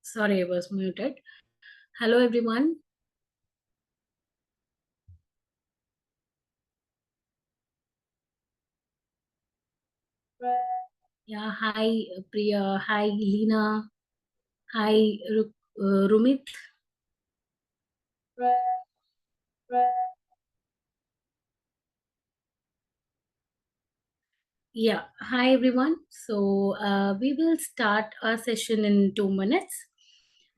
Sorry, I was muted. Hello, everyone. Yeah, hi, Priya. Hi, Lena. Hi, Rumit. Yeah, hi, everyone. We will start our session in 2 minutes.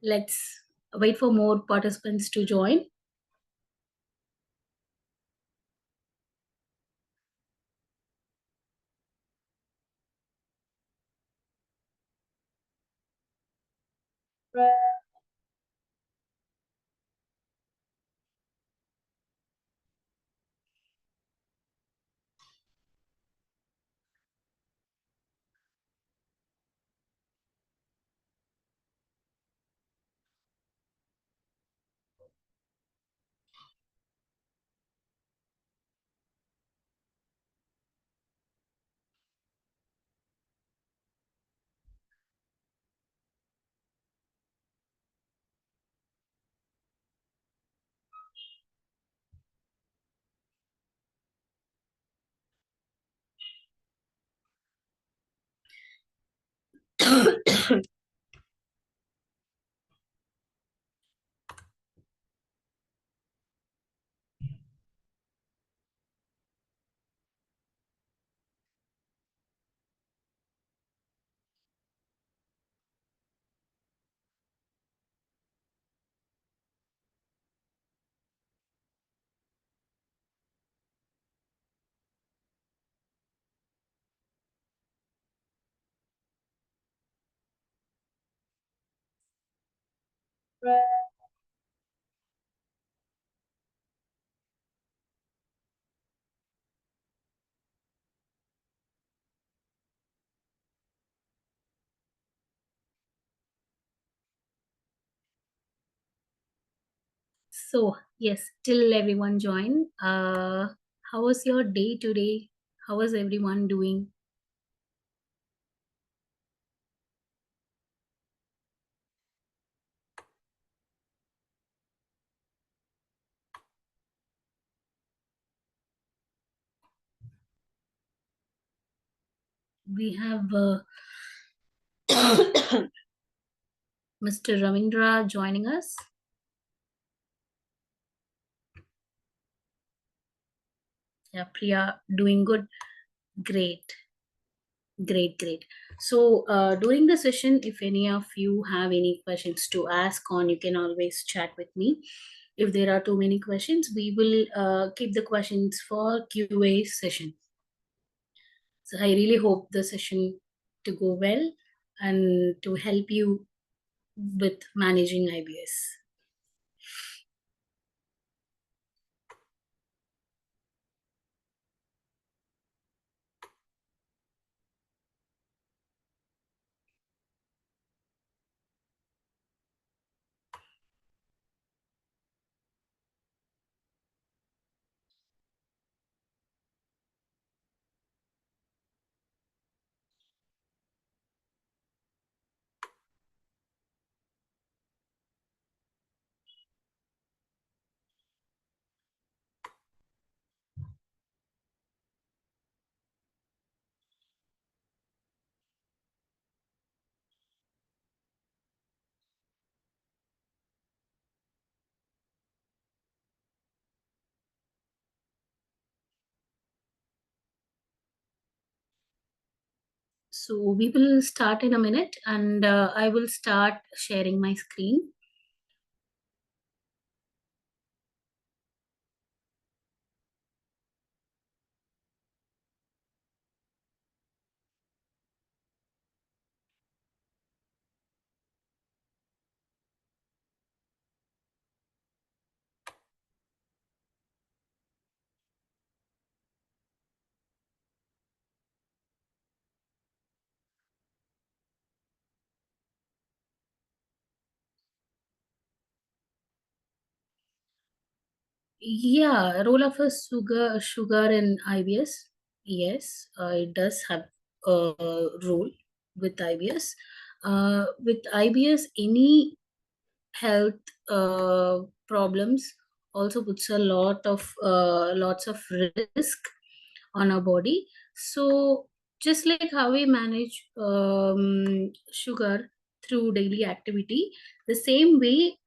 Let's wait for more participants to join. Yes, till everyone join. How was your day today? How was everyone doing? We have Mr. Ravindra joining us. Yeah, Priya, doing good. Great, great. During the session, if any of you have any questions to ask on, you can always chat with me. If there are too many questions, we will keep the questions for QA session. So I really hope the session to go well and to help you with managing IBS. So we will start in a minute, and I will start sharing my screen. Yeah, role of a sugar in IBS. Yes, it does have a role with IBS. With IBS, any health problems also puts a lots of risk on our body. So just like how we manage sugar through daily activity, the same way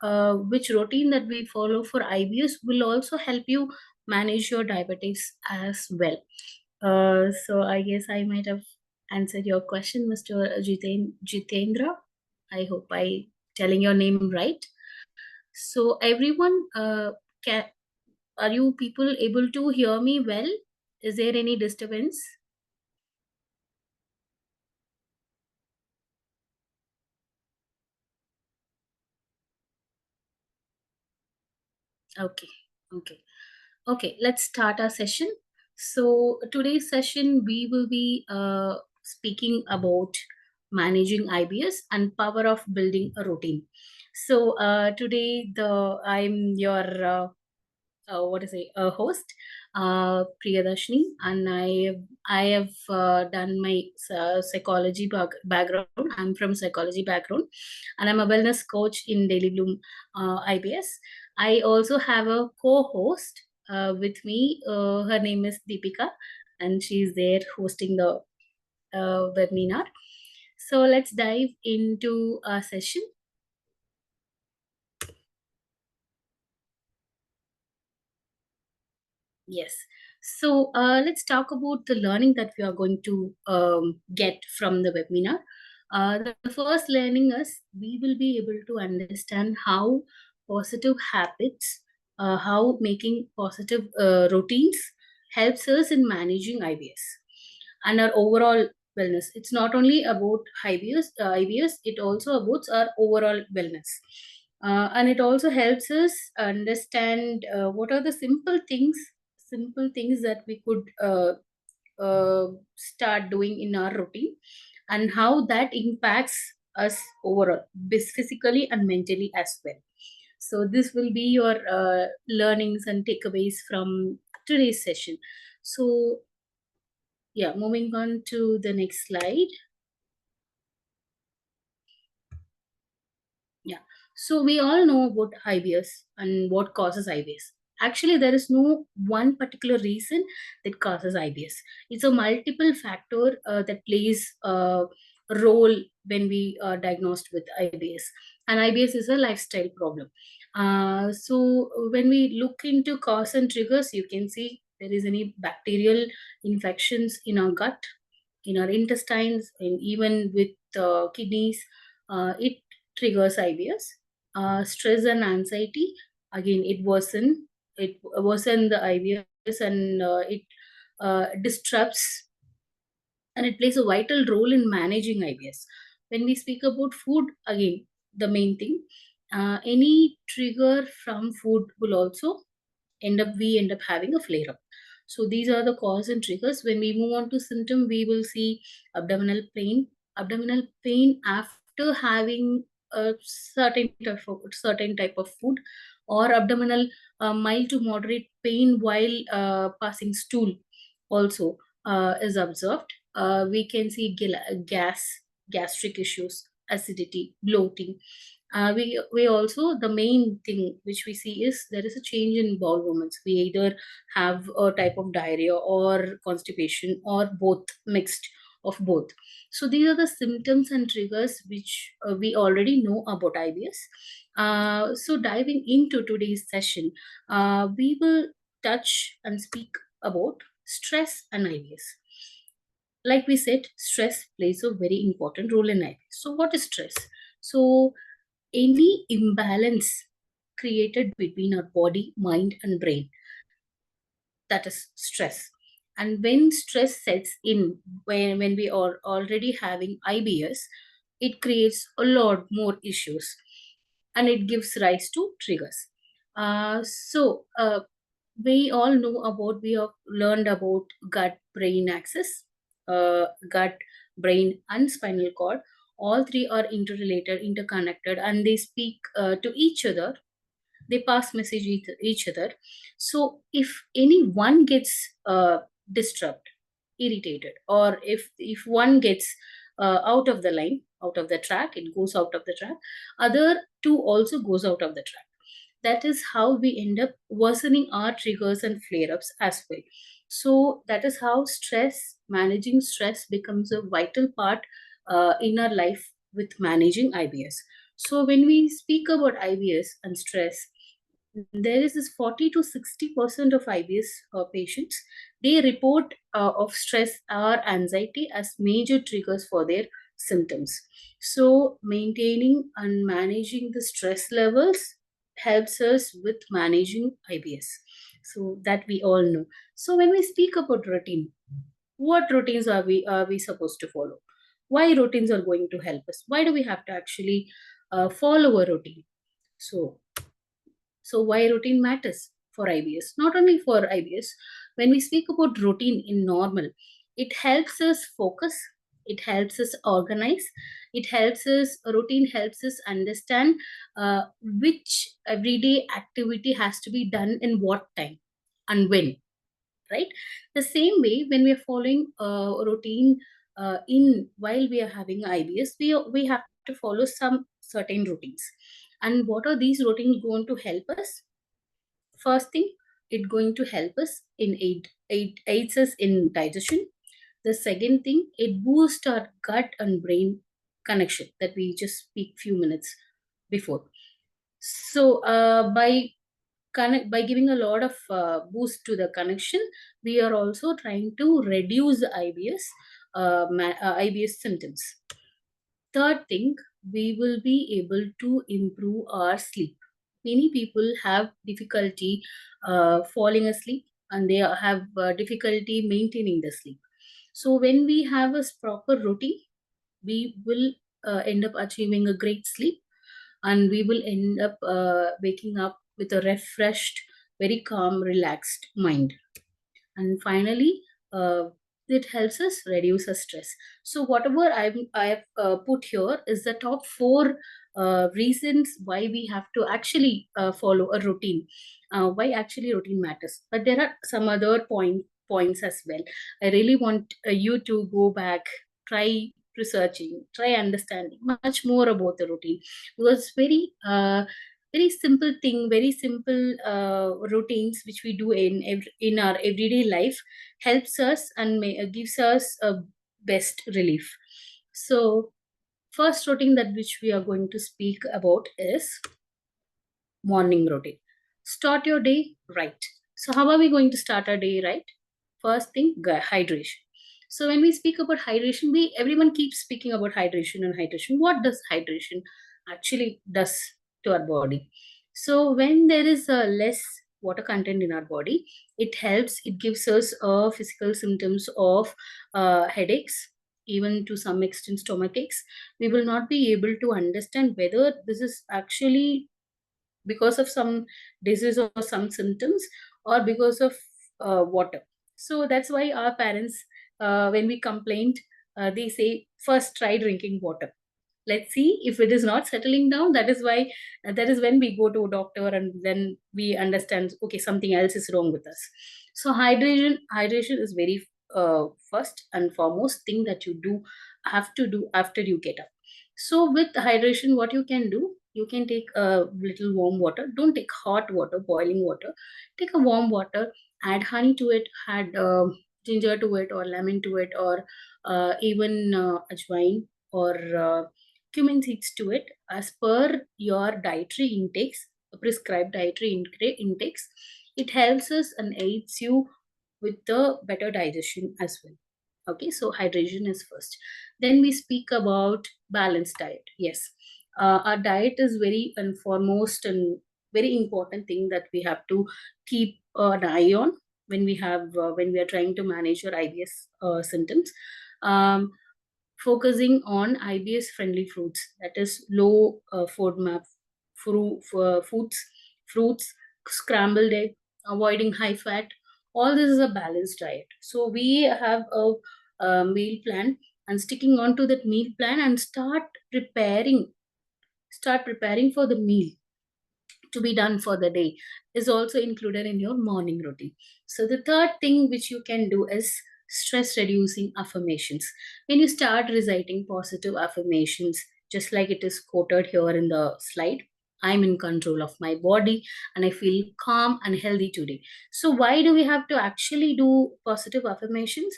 which routine that we follow for IBS will also help you manage your diabetes as well. So I guess I might have answered your question, Mr. Jitendra. I hope I telling your name right. So everyone, can, are you people able to hear me well? Is there any disturbance? Okay, okay, okay. Let's start our session. So today's session we will be speaking about managing IBS and power of building a routine. So today I'm your what is it, a host, Priyadarshini, and I have done my psychology background. I'm from psychology background, and I'm a wellness coach in Daily Bloom IBS. I also have a co-host with me. Her name is Deepika, and she's there hosting the webinar. So let's dive into our session. Yes. So let's talk about the learning that we are going to get from the webinar. The first learning is we will be able to understand how positive habits, how making positive routines helps us in managing IBS and our overall wellness. It's not only about IBS, it also about our overall wellness. And it also helps us understand what are the simple things that we could start doing in our routine, and how that impacts us overall, physically and mentally as well. So this will be your learnings and takeaways from today's session. So yeah, moving on to the next slide. Yeah. So we all know about IBS and what causes IBS. Actually, there is no one particular reason that causes IBS. It's a multiple factor that plays a role when we are diagnosed with IBS. And IBS is a lifestyle problem. So when we look into cause and triggers, you can see there is any bacterial infections in our gut, in our intestines, and even with kidneys. It triggers IBS. Stress and anxiety, again, it worsen the IBS, and it disrupts, and it plays a vital role in managing IBS. When we speak about food, again, the main thing, any trigger from food will also end up having a flare up. So these are the cause and triggers. When we move on to symptom, we will see abdominal pain after having a certain type of food, or abdominal mild to moderate pain while passing stool also is observed. We can see gastric issues, acidity, bloating. We also, the main thing which we see is there is a change in bowel movements. We either have a type of diarrhea or constipation, or both, mixed of both. So these are the symptoms and triggers which we already know about IBS. So diving into today's session, we will touch and speak about stress and IBS. Like we said, stress plays a very important role in IBS. So what is stress? So any imbalance created between our body, mind, and brain, that is stress. And when stress sets in, when we are already having IBS, it creates a lot more issues, and it gives rise to triggers. We all know about, we have learned about gut brain axis, gut, brain, and spinal cord. All three are interrelated, interconnected, and they speak to each other. They pass message each other. So if any one gets disturbed, irritated, or if one gets out of the line, out of the track, it goes out of the track. Other two also goes out of the track. That is how we end up worsening our triggers and flare-ups as well. So that is how managing stress becomes a vital part in our life with managing IBS. So when we speak about IBS and stress, there is this 40 to 60% of IBS patients, they report of stress or anxiety as major triggers for their symptoms. So maintaining and managing the stress levels helps us with managing IBS. So that we all know. So when we speak about routine, what routines are we supposed to follow? Why routines are going to help us? Why do we have to actually follow a routine? So why routine matters for IBS? Not only for IBS, when we speak about routine in normal, it helps us focus, it helps us organize, routine helps us understand which everyday activity has to be done in what time and when, right? The same way, when we are following a routine in while we are having IBS, we have to follow some certain routines. And what are these routines going to help us? First thing, it going to help us in aids us in digestion. The second thing, it boosts our gut and brain connection that we just speak few minutes before. So by giving a lot of boost to the connection, we are also trying to reduce the IBS symptoms. Third thing, we will be able to improve our sleep. Many people have difficulty falling asleep, and they have difficulty maintaining the sleep. So when we have a proper routine, we will end up achieving a great sleep, and we will end up waking up with a refreshed, very calm, relaxed mind. And finally, it helps us reduce our stress. So whatever I have put here is the top four reasons why we have to actually follow a routine, why actually routine matters. But there are some other points as well. I really want you to go back, try researching, try understanding much more about the routine, because very simple thing, very simple routines which we do in our everyday life helps us and gives us a best relief. So first routine that which we are going to speak about is morning routine. Start your day right. So how are we going to start our day right? First thing, hydration. So when we speak about hydration, we everyone keeps speaking about hydration and hydration. What does hydration actually does to our body? So when there is a less water content in our body, it helps. It gives us physical symptoms of headaches, even to some extent stomach aches. We will not be able to understand whether this is actually because of some disease or some symptoms, or because of water. So that's why our parents, when we complained, they say first try drinking water. Let's see if it is not settling down. That is why that is when we go to a doctor, and then we understand, okay, something else is wrong with us. So hydration is very first and foremost thing that you do have to do after you get up. So with hydration, what you can do, you can take a little warm water. Don't take hot water, boiling water. Take a warm water, add honey to it, add ginger to it, or lemon to it, or even ajwain, or cumin seeds to it, as per your dietary intakes, prescribed dietary intakes. It helps us and aids you with the better digestion as well. Okay, so hydration is first. Then we speak about balanced diet. Yes, our diet is very and foremost and very important thing that we have to keep an eye on when we are trying to manage your IBS symptoms. Um, Focusing on IBS friendly fruits, that is low FODMAP foods, fruits, scrambled egg, avoiding high fat. All this is a balanced diet. So we have a meal plan, and sticking on to that meal plan and start preparing for the meal to be done for the day is also included in your morning routine. So the third thing which you can do is stress reducing affirmations. When you start reciting positive affirmations, just like it is quoted here in the slide, I'm in control of my body and I feel calm and healthy today. So, why do we have to actually do positive affirmations?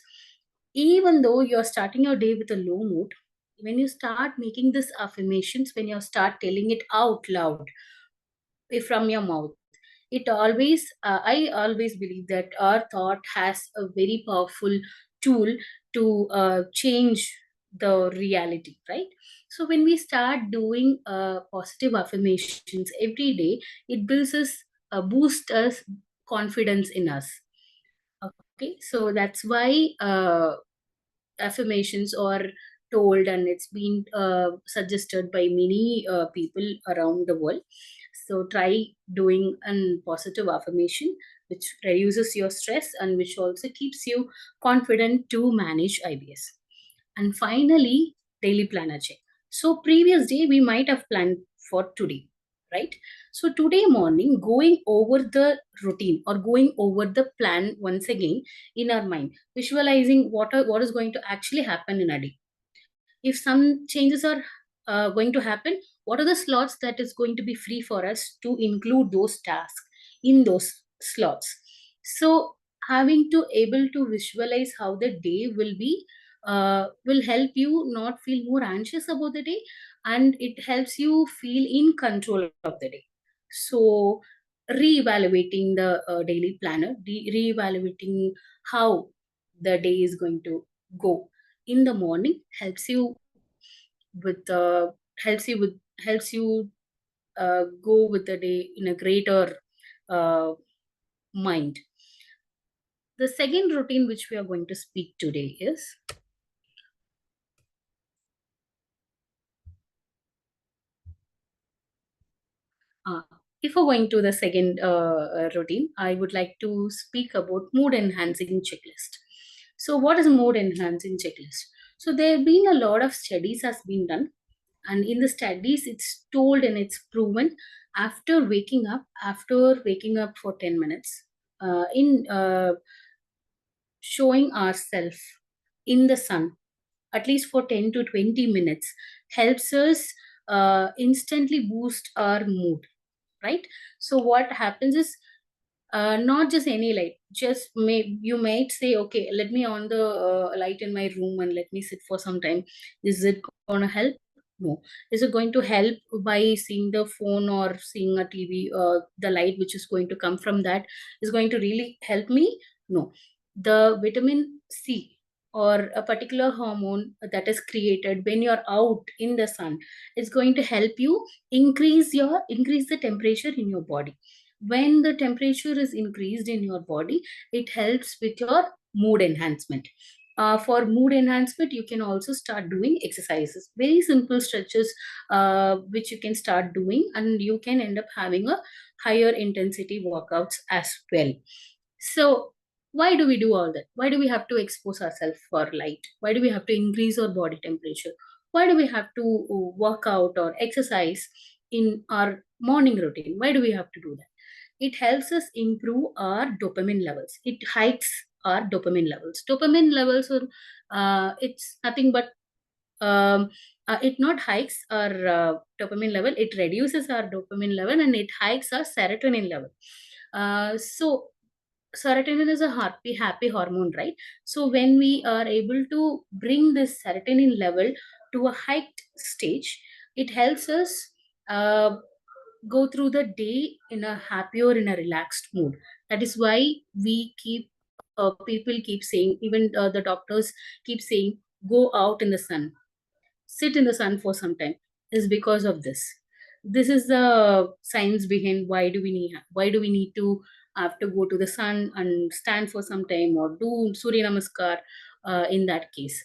Even though you're starting your day with a low mood, when you start making these affirmations, when you start telling it out loud from your mouth, it always I always believe that our thought has a very powerful tool to change the reality, right? So when we start doing positive affirmations every day, it builds us, boosts us confidence in us. Okay, so that's why affirmations are told, and it's been suggested by many people around the world. So try doing a positive affirmation which reduces your stress and which also keeps you confident to manage IBS. And finally, daily planner check. So previous day we might have planned for today, right? So today morning, going over the routine or going over the plan once again in our mind, visualizing what is going to actually happen in a day. If some changes are going to happen, what are the slots that is going to be free for us to include those tasks in those slots? So having to able to visualize how the day will be will help you not feel more anxious about the day, and it helps you feel in control of the day. So re-evaluating the daily planner, re-evaluating how the day is going to go in the morning with helps you with helps you go with the day in a greater uh, mind. The second routine which we are going to speak today is uh, if we're going to the second routine, I would like to speak about mood enhancing checklist. So what is mood enhancing checklist? So there have been a lot of studies has been done, and in the studies it's told and it's proven, after waking up for 10 minutes, in showing ourselves in the sun at least for 10 to 20 minutes helps us instantly boost our mood, right? So what happens is, not just any light, just you might say, okay, let me on the light in my room and let me sit for some time. Is it going to help? No. Is it going to help by seeing the phone or seeing a TV? The light which is going to come from that is going to really help me? No. The vitamin C or a particular hormone that is created when you're out in the sun is going to help you increase the temperature in your body. When the temperature is increased in your body, it helps with your mood enhancement. For mood enhancement, you can also start doing exercises, very simple stretches, which you can start doing, and you can end up having a higher intensity workouts as well. So why do we do all that? Why do we have to expose ourselves for light? Why do we have to increase our body temperature? Why do we have to work out or exercise in our morning routine? Why do we have to do that? It helps us improve our dopamine levels. It hikes our dopamine levels. Dopamine levels are, it's nothing but, it not hikes our dopamine level, it reduces our dopamine level and it hikes our serotonin level. So serotonin is a happy hormone, right? So when we are able to bring this serotonin level to a hiked stage, it helps us uh, go through the day in a happier, in a relaxed mood. That is why we keep people keep saying, even the doctors keep saying, go out in the sun, sit in the sun for some time, is because of this. This is the science behind why do we need to have to go to the sun and stand for some time or do surya namaskar in that case.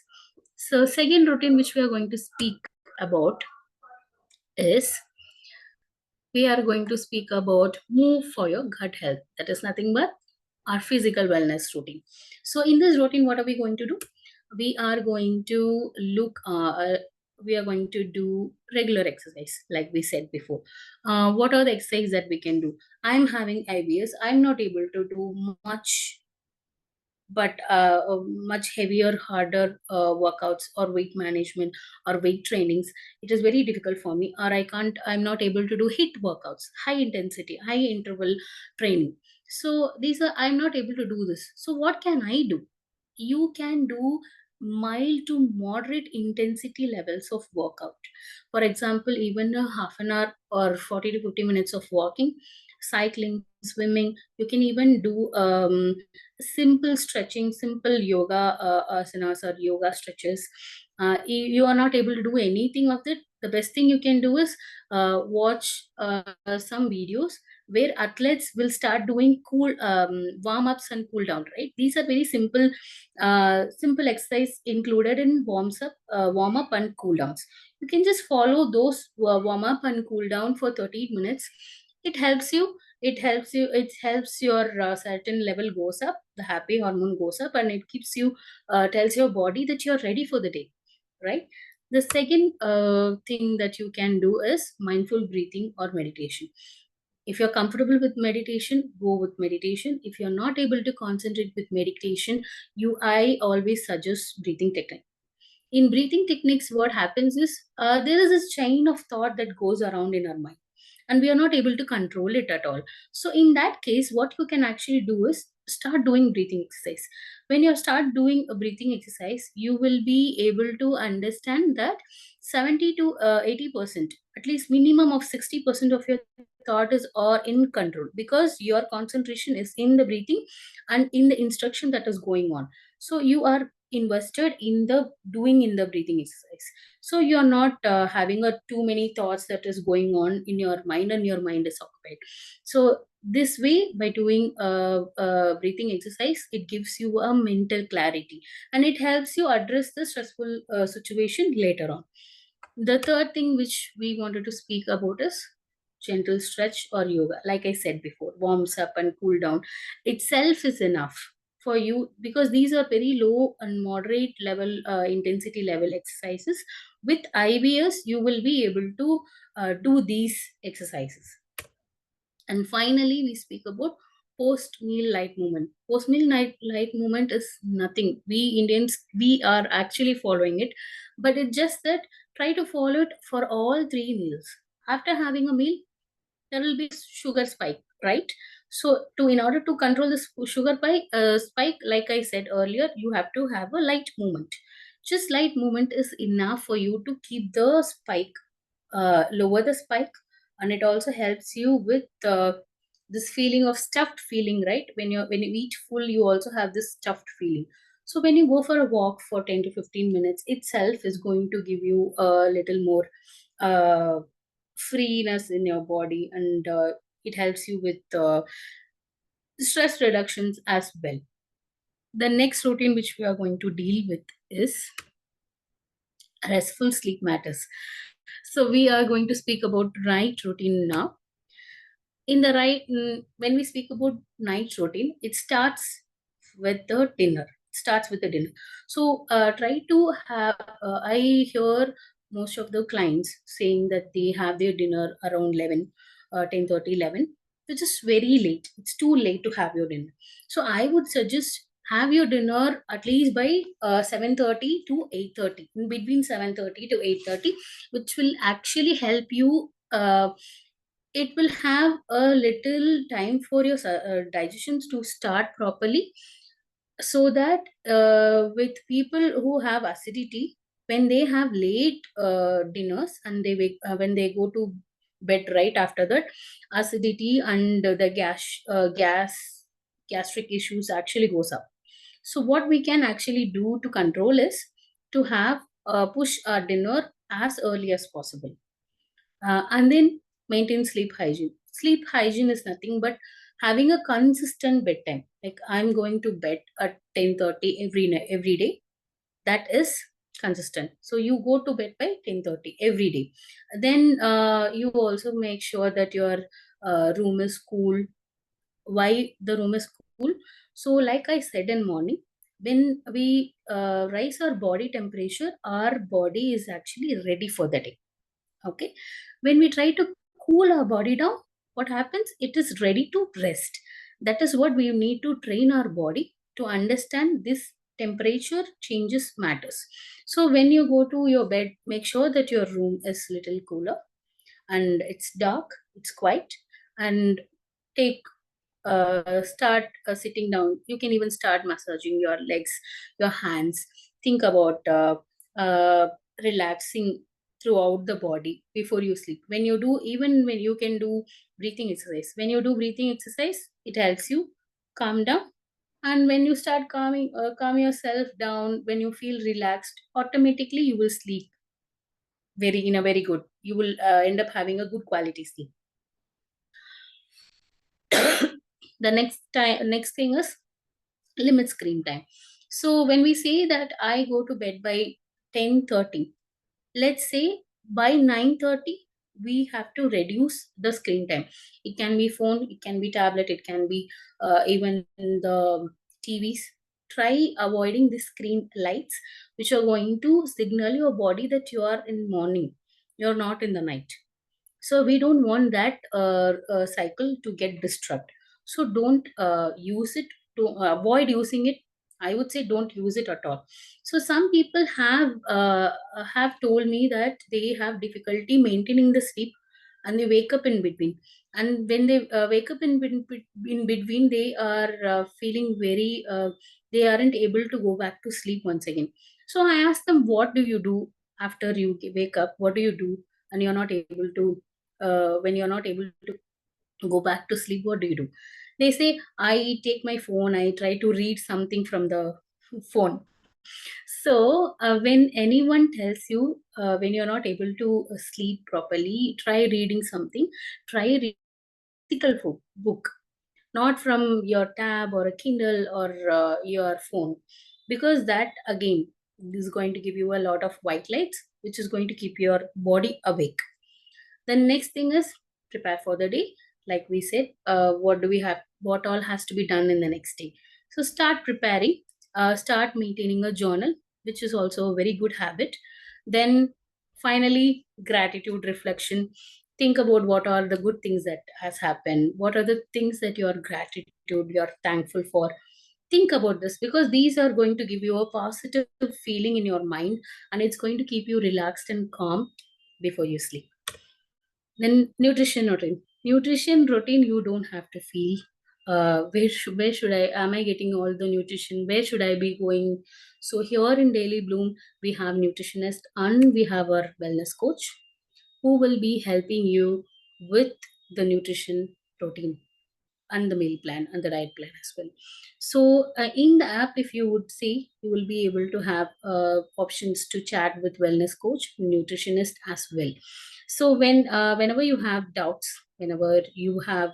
So second routine which we are going to speak about is, we are going to speak about move for your gut health. That is nothing but our physical wellness routine. So in this routine, what are we going to do? We are going to we are going to do regular exercise, like we said before. What are the exercise that we can do? I'm having IBS. I'm not able to do much but much heavier, harder workouts or weight management or weight trainings, it is very difficult for me, or I'm not able to do hit workouts, high intensity, high interval training. So these are, I'm not able to do this. So what can I do? You can do mild to moderate intensity levels of workout. For example, even a half an hour or 40 to 50 minutes of walking, cycling, swimming. You can even do simple stretching, simple yoga asanas or yoga stretches. You are not able to do anything of that, the best thing you can do is watch some videos where athletes will start doing cool warm-ups and cool down, right? These are very simple simple exercise included in warm up and cool downs. You can just follow those warm up and cool down for 30 minutes. It helps you, it helps your certain level goes up, the happy hormone goes up, and it keeps you tells your body that you're ready for the day, right? The second thing that you can do is mindful breathing or meditation. If you're comfortable with meditation, go with meditation. If you're not able to concentrate with meditation, I always suggest breathing technique. In breathing techniques, what happens is there is this chain of thought that goes around in our mind, and we are not able to control it at all. So in that case, what you can actually do is start doing breathing exercise. When you start doing a breathing exercise, you will be able to understand that 70 to 80%, at least minimum of 60% of your thought is or in control, because your concentration is in the breathing and in the instruction that is going on. So you are invested in the doing in the breathing exercise. So you're not having a too many thoughts that is going on in your mind, and your mind is occupied. So this way, by doing breathing exercise, it gives you a mental clarity, and it helps you address the stressful situation later on. The third thing which we wanted to speak about is gentle stretch or yoga. Like I said before, warms up and cool down itself is enough for you, because these are very low and moderate level intensity level exercises. With IBS, you will be able to do these exercises. And finally, we speak about post meal light movement. Post meal light movement is nothing. We Indians, we are actually following it, but it's just that try to follow it for all three meals. After having a meal, there will be sugar spike, right? So to in order to control this sugar spike, like I said earlier, you have to have a light movement. Just light movement is enough for you to keep the spike, lower the spike. And it also helps you with this feeling of stuffed feeling, right? When you eat full, you also have this stuffed feeling. So when you go for a walk for 10 to 15 minutes itself is going to give you a little more uh, freeness in your body, and it helps you with stress reductions as well. The next routine which we are going to deal with is restful sleep matters. So we are going to speak about night routine now. In the when we speak about night routine, it starts with the dinner. Starts with the dinner. So try to have. I hear most of the clients saying that they have their dinner around 11, 10:30, 11, which is very late. It's too late to have your dinner. So I would suggest have your dinner at least by 7:30 to 8:30, in between 7:30 to 8:30, which will actually help you. It will have a little time for your digestions to start properly, so that with people who have acidity, when they have late dinners and when they go to bed right after that, acidity and the gastric issues actually goes up. So what we can actually do to control is to have push our dinner as early as possible, and then maintain sleep hygiene. Sleep hygiene is nothing but having a consistent bedtime. Like I'm going to bed at 10:30 every night, every day. That is consistent. So you go to bed by 10:30 every day. Then you also make sure that your room is cool. Why the room is cool? So like I said in morning, when we rise our body temperature, our body is actually ready for the day. Okay. When we try to cool our body down, what happens? It is ready to rest. That is what we need to train our body to understand this temperature changes matters. So when you go to your bed, make sure that your room is little cooler and it's dark, it's quiet, and take start sitting down. You can even start massaging your legs, your hands. Think about relaxing throughout the body before you sleep. When you do, even when you can do breathing exercise, when you do breathing exercise, it helps you calm down. And when you start calm yourself down, when you feel relaxed, automatically you will sleep very in a very good, you will end up having a good quality sleep. The next thing is limit screen time. So when we say that I go to bed by 10:30, let's say by 9:30 we have to reduce the screen time. It can be phone, it can be tablet, it can be even the TVs. Try avoiding the screen lights which are going to signal your body that you are in morning, you're not in the night. So we don't want that cycle to get disrupted. So don't use it, to avoid using it. I would say don't use it at all. So some people have told me that they have difficulty maintaining the sleep, and they wake up in between. And when they wake up in between, they are feeling very they aren't able to go back to sleep once again. So I asked them, what do you do after you wake up? What do you do and you're not able to when you're not able to go back to sleep? What do you do? They say, I take my phone, I try to read something from the phone. So when anyone tells you when you're not able to sleep properly, try reading something. Try reading physical book, not from your tab or a Kindle or your phone, because that again is going to give you a lot of white lights, which is going to keep your body awake. The next thing is prepare for the day. Like we said, what do we have? What all has to be done in the next day? So start preparing. Start maintaining a journal, which is also a very good habit. Then finally, gratitude reflection. Think about what are the good things that has happened. What are the things that you are gratitude, you're thankful for? Think about this, because these are going to give you a positive feeling in your mind, and it's going to keep you relaxed and calm before you sleep. Then nutrition routine. Nutrition routine, you don't have to feel where should I am I getting all the nutrition? Where should I be going? So here in Daily Bloom, we have nutritionist and we have our wellness coach who will be helping you with the nutrition routine and the meal plan and the diet plan as well. So in the app, if you would see, you will be able to have options to chat with wellness coach, nutritionist as well. So whenever you have doubts, whenever you have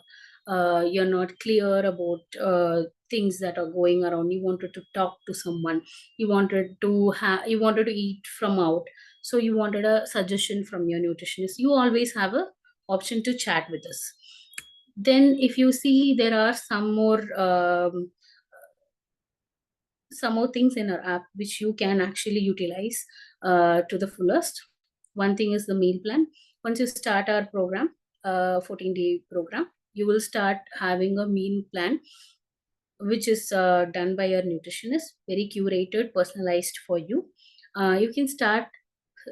you're not clear about things that are going around, you wanted to talk to someone, you wanted to eat from out, so you wanted a suggestion from your nutritionist, you always have a option to chat with us. Then if you see, there are some more things in our app which you can actually utilize to the fullest. One thing is the meal plan. Once you start our program, 14-day program, you will start having a meal plan which is done by your nutritionist, very curated, personalized for you. You can start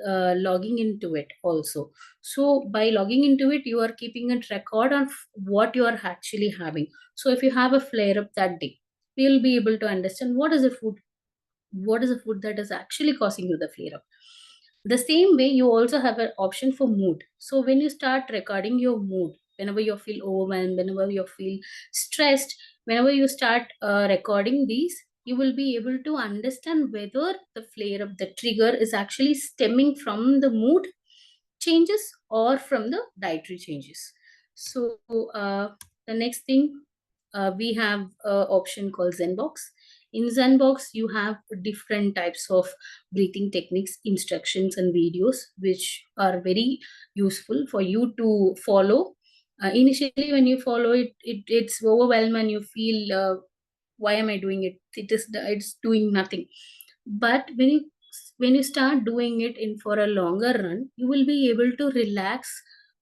logging into it also. So by logging into it, you are keeping a record of what you are actually having. So if you have a flare up that day, we'll be able to understand what is the food that is actually causing you the flare up. The same way, you also have an option for mood. So when you start recording your mood, whenever you feel overwhelmed, whenever you feel stressed, whenever you start recording these, you will be able to understand whether the flare up, the trigger is actually stemming from the mood changes or from the dietary changes. So the next thing, we have an option called Zenbox. In Zenbox, you have different types of breathing techniques, instructions, and videos, which are very useful for you to follow. Initially, when you follow it, it's overwhelming and you feel, why am I doing it? It's doing nothing. But when you start doing it in for a longer run, you will be able to relax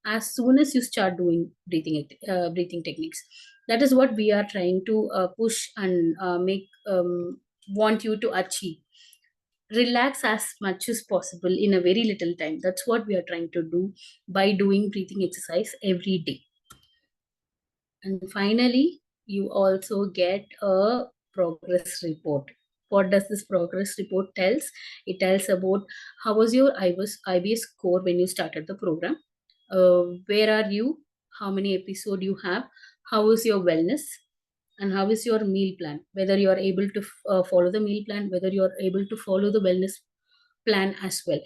as soon as you start doing breathing techniques. That is what we are trying to push and make want you to achieve. Relax as much as possible in a very little time. That's what we are trying to do by doing breathing exercise every day. And finally, you also get a progress report. What does this progress report tells? It tells about how was your IBS score when you started the program, where are you, how many episode you have, how is your wellness, and how is your meal plan, whether you are able to follow the meal plan, whether you are able to follow the wellness plan as well.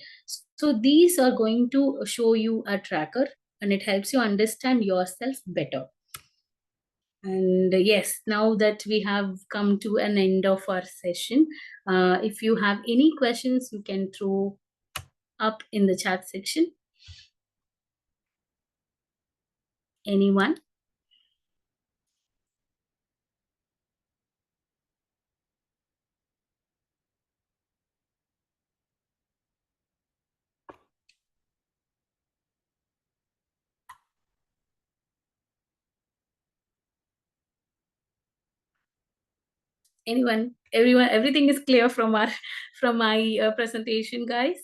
So these are going to show you a tracker, and it helps you understand yourself better. And yes, now that we have come to an end of our session, if you have any questions, you can throw up in the chat section. Anyone? Anyone? Everyone? Everything is clear from our from my presentation, guys.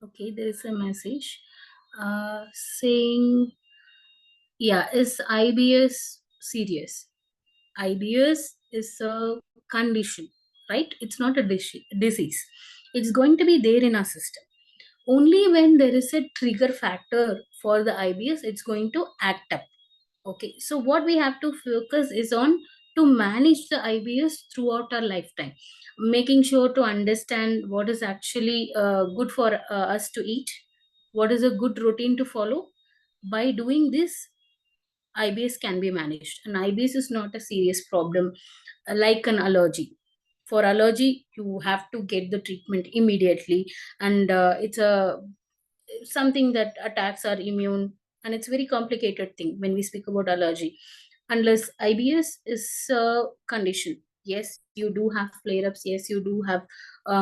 Okay, there is a message saying, yeah, is IBS serious? IBS is a condition, right? It's not a disease. It's going to be there in our system. Only when there is a trigger factor for the IBS, it's going to act up. Okay, so what we have to focus is on to manage the IBS throughout our lifetime, making sure to understand what is actually good for us to eat, what is a good routine to follow. By doing this, IBS can be managed. And IBS is not a serious problem like an allergy. For allergy, you have to get the treatment immediately, and it's a something that attacks our immune, and it's very complicated thing when we speak about allergy. Unless IBS is a condition, yes, you do have flare-ups, yes, you do have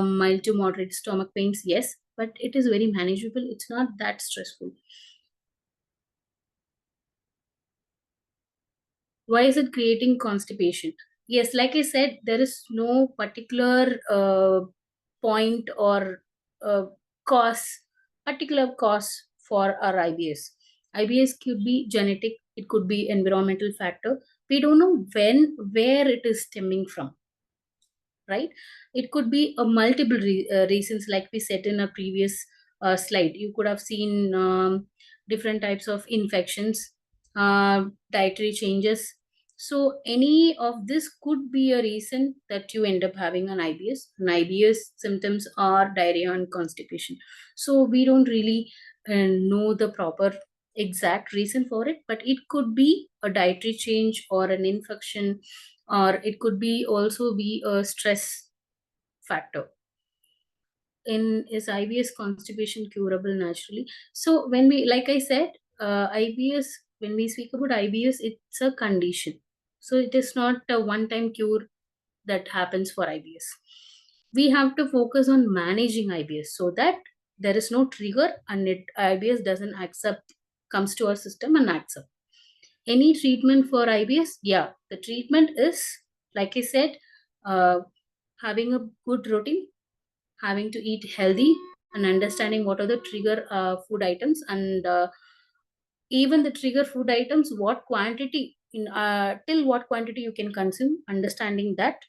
mild to moderate stomach pains, yes, but it is very manageable. It's not that stressful. Why is it creating constipation? Yes, like I said, there is no particular point or uh, cause, particular cause for our IBS. IBS could be genetic, it could be environmental factor. We don't know when, where it is stemming from, right? It could be a multiple reasons, like we said in a previous slide. You could have seen different types of infections, dietary changes. So any of this could be a reason that you end up having an IBS. An IBS symptoms are diarrhea and constipation. So we don't really know the proper exact reason for it, but it could be a dietary change or an infection, or it could be also be a stress factor. In is IBS constipation curable naturally? So when we, like I said, IBS, when we speak about IBS, it's a condition. So it is not a one time cure that happens for IBS. We have to focus on managing IBS so that there is no trigger, and it IBS doesn't accept, comes to our system and acts up. Any treatment for IBS? Yeah, the treatment is, like I said, uh, having a good routine, having to eat healthy, and understanding what are the trigger food items, and even the trigger food items, what quantity in till what quantity you can consume, understanding that,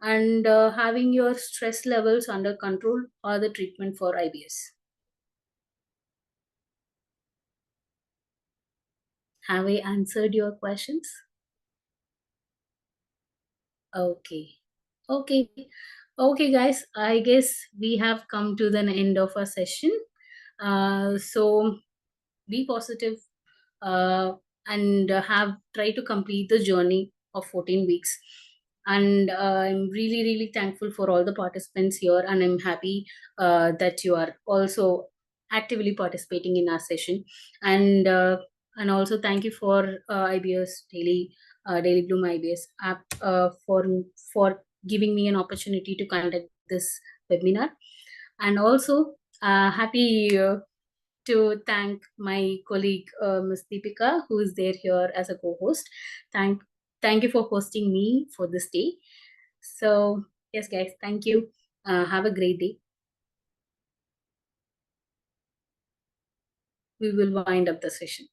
and having your stress levels under control are the treatment for IBS. Have I answered your questions? Okay. Okay. Okay, guys. I guess we have come to the end of our session. So be positive, and have try to complete the journey of 14 weeks. And I'm really, really thankful for all the participants here, and I'm happy that you are also actively participating in our session. And also thank you for IBS Daily Bloom IBS app for giving me an opportunity to conduct this webinar. And also happy to thank my colleague Ms. Deepika, who is there here as a co-host. Thank you for hosting me for this day. So yes, guys, thank you. Have a great day. We will wind up the session.